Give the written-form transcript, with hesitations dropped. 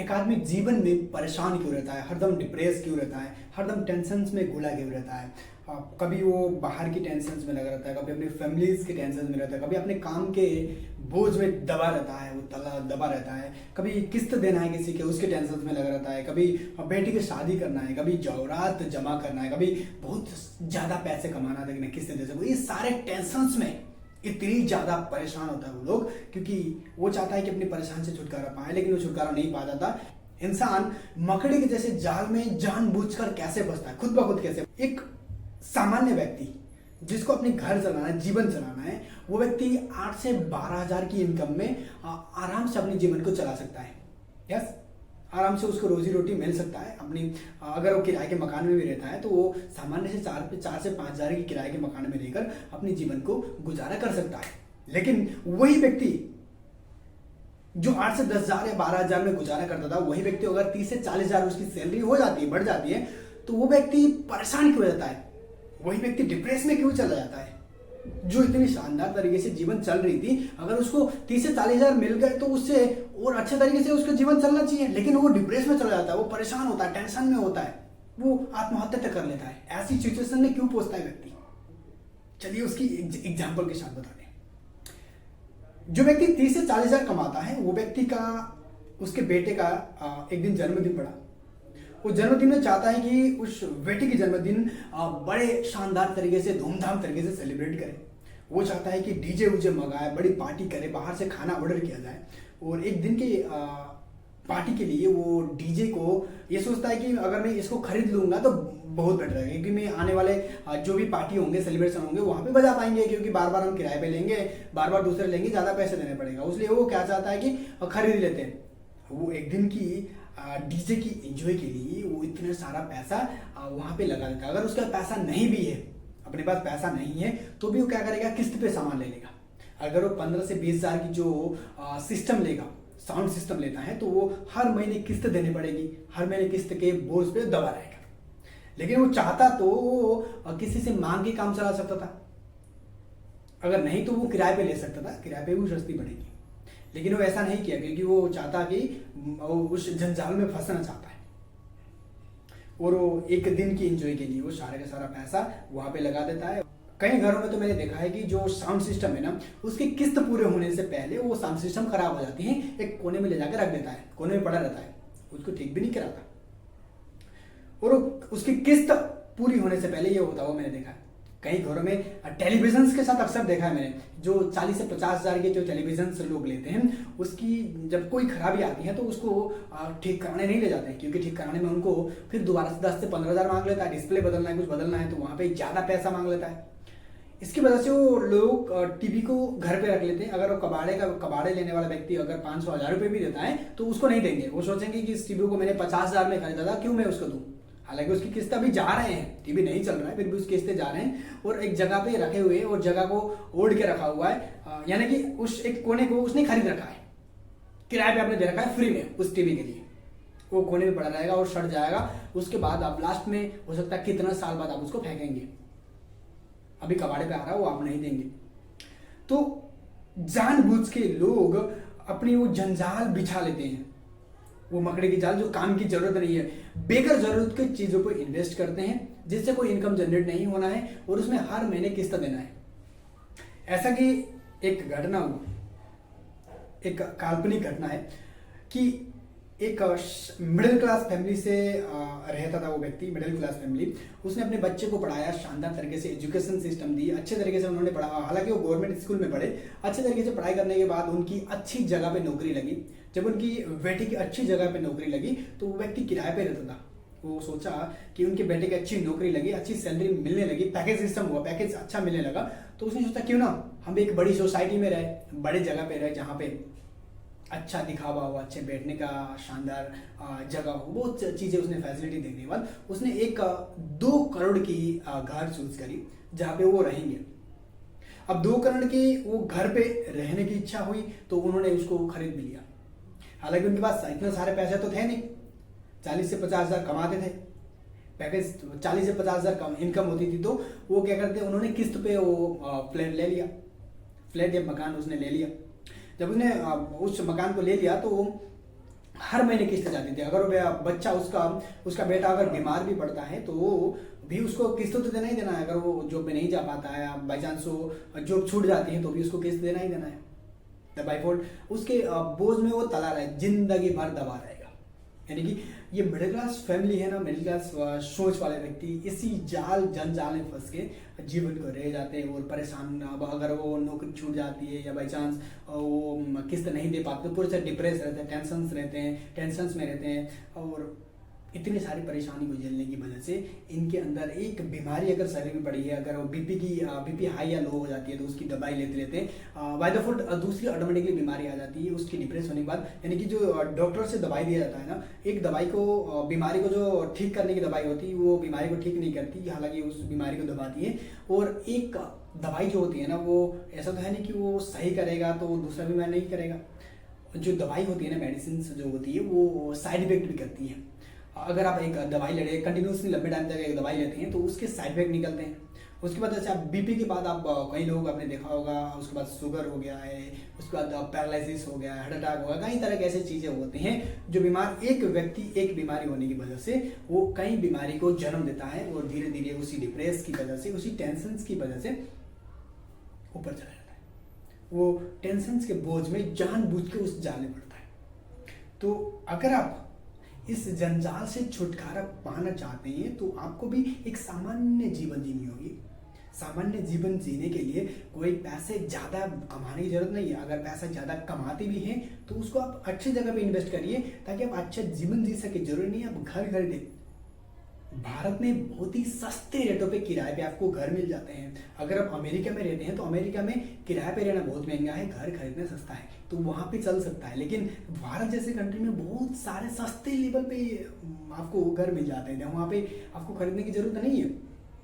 एक आदमी जीवन में परेशान क्यों रहता है, हरदम डिप्रेस क्यों रहता है, हरदम टेंशन्स में घुला क्यों रहता है। कभी वो बाहर की टेंशन्स में लगा रहता है, कभी अपनी फैमिलीज के टेंशन में रहता है, कभी अपने काम के बोझ में दबा रहता है, वो तला दबा रहता है, कभी किस्त देना है किसी के उसके टेंशन में लगा रहता है, कभी बेटी की शादी करना है, कभी जौरात जमा करना है, कभी बहुत ज़्यादा पैसे कमाना था कि मैं किस्त दे सकूँ। ये सारे टेंशन्स में इतनी ज़्यादा परेशान होता है वो लोग, क्योंकि वो चाहता है कि अपनी परेशान से छुटकारा पाए, लेकिन वो छुटकारा नहीं पा जाता। इंसान मकड़ी के जैसे जाल में जानबूझकर कैसे फंसता है, खुद ब खुद कैसे। एक सामान्य व्यक्ति जिसको अपने घर चलाना है, जीवन चलाना है, वो व्यक्ति 8 से 12 हज़ार की इनकम में आराम से अपने जीवन को चला सकता है। यस, आराम से उसको रोजी रोटी मिल सकता है अपनी। अगर वो किराए के मकान में भी रहता है तो वो सामान्य से 4 से 5 हज़ार की किराए के मकान में रहकर अपने जीवन को गुजारा कर सकता है। लेकिन वही व्यक्ति जो 8 से 10 हज़ार या 12 हज़ार में गुजारा करता था, वही व्यक्ति अगर 30 से 40 हज़ार उसकी सैलरी हो जाती है, बढ़ जाती है, तो वो व्यक्ति परेशान क्यों रहता है, वही व्यक्ति डिप्रेस में क्यों चला जाता है। जो इतनी शानदार तरीके से जीवन चल रही थी, अगर उसको 30 से 40 हज़ार मिल गए तो उससे और अच्छे तरीके से उसका जीवन चलना चाहिए, लेकिन वो डिप्रेस में चला जाता है, वो परेशान होता है, टेंशन में होता है, वो आत्महत्या तक कर लेता है। ऐसी सिचुएशन में क्यों पहुंचता है व्यक्ति, चलिए उसकी एग्जाम्पल के साथ बता दें। जो व्यक्ति 30 से 40 हज़ार कमाता है, वो व्यक्ति का, उसके बेटे का एक दिन जन्मदिन पड़ा। वो जन्मदिन में चाहता है कि उस बेटे की जन्मदिन बड़े शानदार तरीके से, धूमधाम तरीके से सेलिब्रेट करे। वो चाहता है कि डीजे उजे मंगाए, बड़ी पार्टी करे, बाहर से खाना ऑर्डर किया जाए, और एक दिन के पार्टी के लिए वो डीजे को ये सोचता है कि अगर मैं इसको खरीद लूंगा तो बहुत बेटर है, क्योंकि मैं आने वाले जो भी पार्टी होंगे, सेलिब्रेशन होंगे, वहाँ पे बजा पाएंगे, क्योंकि बार बार हम किराए पे लेंगे, बार बार दूसरे लेंगे, ज़्यादा पैसे देने पड़ेगा। इसलिए वो क्या चाहता है कि खरीद लेते हैं। वो एक दिन की डीजे की एंजॉय के लिए वो इतना सारा पैसा वहाँ पे लगा देता है। अगर उसका पैसा नहीं भी है, अपने पास पैसा नहीं है, तो भी वो क्या करेगा, किस्त पे सामान ले लेगा। अगर वो 15 से 20 हज़ार की जो सिस्टम लेगा, साउंड सिस्टम लेता है, तो वो हर महीने किस्त देनी पड़ेगी, हर महीने किस्त के बोझ पे दबा रहेगा। लेकिन वो चाहता तो किसी से मांग के काम चला सकता था, अगर नहीं तो वो किराए पे ले सकता था, किराए पे भी सस्ती पड़ेगी। लेकिन वो ऐसा नहीं किया, क्योंकि वो चाहता कि वो उस जंजाल में फंसना चाहता है, और वो एक दिन की एंजॉय के लिए वो सारे का सारा पैसा वहां पे लगा देता है। कई घरों में तो मैंने देखा है कि जो साउंड सिस्टम है ना, उसकी किस्त पूरे होने से पहले वो साउंड सिस्टम खराब हो जाती है, एक कोने में ले जाकर रख देता है, कोने में पड़ा रहता है, उसको ठीक भी नहीं कराता, और उसकी किस्त पूरी होने से पहले ये होता हुआ मैंने देखा है। कई घरों में टेलीविजन के साथ अक्सर देखा है मैंने, जो 40 से 50 हज़ार के जो टेलीविजन लोग लेते हैं, उसकी जब कोई खराबी आती है तो उसको ठीक कराने नहीं ले जाते हैं, क्योंकि ठीक कराने में उनको फिर दोबारा से 10 से 15 हज़ार मांग लेता है। डिस्प्ले बदलना है, कुछ बदलना है, तो वहाँ पे ज़्यादा पैसा मांग लेता है। इसकी वजह से वो लोग टीवी को घर पे रख लेते हैं। अगर वो कबाड़े लेने वाला व्यक्ति अगर 500 हज़ार रुपये भी देता है तो उसको नहीं देंगे। वो सोचेंगे कि इस टीवी को मैंने 50 हज़ार में खरीदा था, क्यों मैं उसको दूँ। हालांकि उसकी किस्त अभी जा रहे हैं, टीवी नहीं चल रहा है, फिर भी उसकी किस्तें जा रहे हैं, और एक जगह पे रखे हुए और जगह को ओढ़ के रखा हुआ है, यानी कि उस एक कोने को उसने खरीद रखा है, किराए पे आपने दे रखा है फ्री में उस टीवी के लिए। वो कोने में पड़ा रहेगा और सड़ जाएगा। उसके बाद आप लास्ट में हो सकता है कितना साल बाद आप उसको फेंकेंगे, अभी कबाड़े पे आ रहा है, वो आप नहीं देंगे। तो जानबूझ के लोग अपनी वो जंजाल बिछा लेते हैं, वो मकड़ी की जाल जो काम की जरूरत नहीं है, बेकार जरूरत की चीजों पर इन्वेस्ट करते हैं, जिससे कोई इनकम जनरेट नहीं होना है, और उसमें हर महीने किस्त देना है। ऐसा कि एक घटना हुआ, एक काल्पनिक घटना है कि एक मिडिल क्लास फैमिली से रहता था वो व्यक्ति, मिडिल क्लास फैमिली। उसने अपने बच्चे को पढ़ाया, शानदार तरीके से एजुकेशन सिस्टम दी, अच्छे तरीके से उन्होंने पढ़ा। हालांकि वो गवर्नमेंट स्कूल में पढ़े, अच्छे तरीके से पढ़ाई करने के बाद उनकी अच्छी जगह पे नौकरी लगी। जब उनकी बेटी की अच्छी जगह पे नौकरी लगी तो वो व्यक्ति किराए पे रहता था। वो सोचा कि उनके बेटे की अच्छी नौकरी लगी, अच्छी सैलरी मिलने लगी, पैकेज सिस्टम हुआ, पैकेज अच्छा मिलने लगा, तो उसने सोचा क्यों ना हम एक बड़ी सोसाइटी में रहे, बड़े जगह पे रहे, जहाँ पे अच्छा दिखावा हो, अच्छे बैठने का शानदार जगह हो, बहुत चीज़ें उसने फैसिलिटी देखने के बाद उसने एक 2 करोड़ की घर चूज करी जहाँ पे वो रहेंगे। अब 2 करोड़ की वो घर पे रहने की इच्छा हुई तो उन्होंने उसको खरीद भी लिया। हालांकि उनके पास इतने सारे पैसे तो थे नहीं, 40 से 50 हज़ार कमाते थे, पैकेज 40 से 50 हज़ार कम इनकम होती थी, तो वो क्या करते, उन्होंने किस्त पे वो फ्लैट ले लिया, फ्लैट या मकान उसने ले लिया। जब उसने उस मकान को ले लिया तो हर महीने किस्त जाती थी। अगर वो बच्चा उसका उसका बेटा अगर बीमार भी पड़ता है तो भी उसको किस्त तो देना ही देना है। अगर वो जॉब पे नहीं जा पाता है या बाई चांस वो जॉब छूट जाती है तो भी उसको किस्त देना ही देना है। बाई डिफॉल्ट उसके बोझ में वो तला रहा है, जिंदगी भर दबा रहेगा। यानी कि ये मिडिल क्लास फैमिली है ना, मिडिल क्लास सोच वाले व्यक्ति इसी जंजाल में फंस के जीवन को रह जाते हैं और परेशान। अब अगर वो नौकरी छूट जाती है या बाई चांस वो किस्त नहीं दे पाते तो पूरे से डिप्रेस रहते हैं, टेंशंस में रहते हैं। और इतनी सारी परेशानी को झेलने की वजह से इनके अंदर एक बीमारी अगर शरीर में पड़ी है, अगर वो बीपी हाई या लो हो जाती है तो उसकी दवाई लेते लेते बाय डिफॉल्ट दूसरी ऑटोमेटिकली बीमारी आ जाती है उसकी डिप्रेस होने के बाद। यानी कि जो डॉक्टर से दवाई दिया जाता है ना, एक दवाई को बीमारी को जो ठीक करने की दवाई होती है वो बीमारी को ठीक नहीं करती, हालांकि उस बीमारी को दबाती है। और एक दवाई जो होती है ना वो ऐसा तो है नहीं कि वो सही करेगा तो दूसरा बीमारी नहीं करेगा। जो दवाई होती है ना, मेडिसिन जो होती है वो साइड इफेक्ट भी करती है। अगर आप एक दवाई ले रहे हैं कंटिन्यूसली लंबे टाइम तक एक दवाई लेते हैं तो उसके साइड इफेक्ट निकलते हैं। उसके बाद जैसे आप बीपी के बाद आप कई लोग आपने देखा होगा, उसके बाद शुगर हो गया है, उसके बाद पैरालिसिस हो गया है, हार्ट अटैक होगा, कई तरह की ऐसी चीज़ें होती हैं जो बीमार एक व्यक्ति एक बीमारी होने की वजह से वो कई बीमारी को जन्म देता है और धीरे धीरे उसी डिप्रेस की वजह से, उसी टेंशन की वजह से ऊपर चला जाता है। वो टेंशन के बोझ में जानबूझ के उस जाल में पड़ता है। तो अगर आप इस जंजाल से छुटकारा पाना चाहते हैं तो आपको भी एक सामान्य जीवन जीनी होगी। सामान्य जीवन जीने के लिए कोई पैसे ज़्यादा कमाने की जरूरत नहीं है। अगर पैसा ज़्यादा कमाते भी हैं तो उसको आप अच्छी जगह पे इन्वेस्ट करिए ताकि आप अच्छा जीवन जी सके। जरूरी नहीं आप घर खरीदें। भारत में बहुत ही सस्ते रेटों पे किराए पे आपको घर मिल जाते हैं। अगर आप अमेरिका में रहते हैं तो अमेरिका में किराए पे रहना बहुत महंगा है, घर खरीदना सस्ता है, तो वहाँ पे चल सकता है। लेकिन भारत जैसे कंट्री में बहुत सारे सस्ते लेवल पे आपको घर मिल जाते हैं, वहाँ पे आपको खरीदने की जरूरत नहीं है।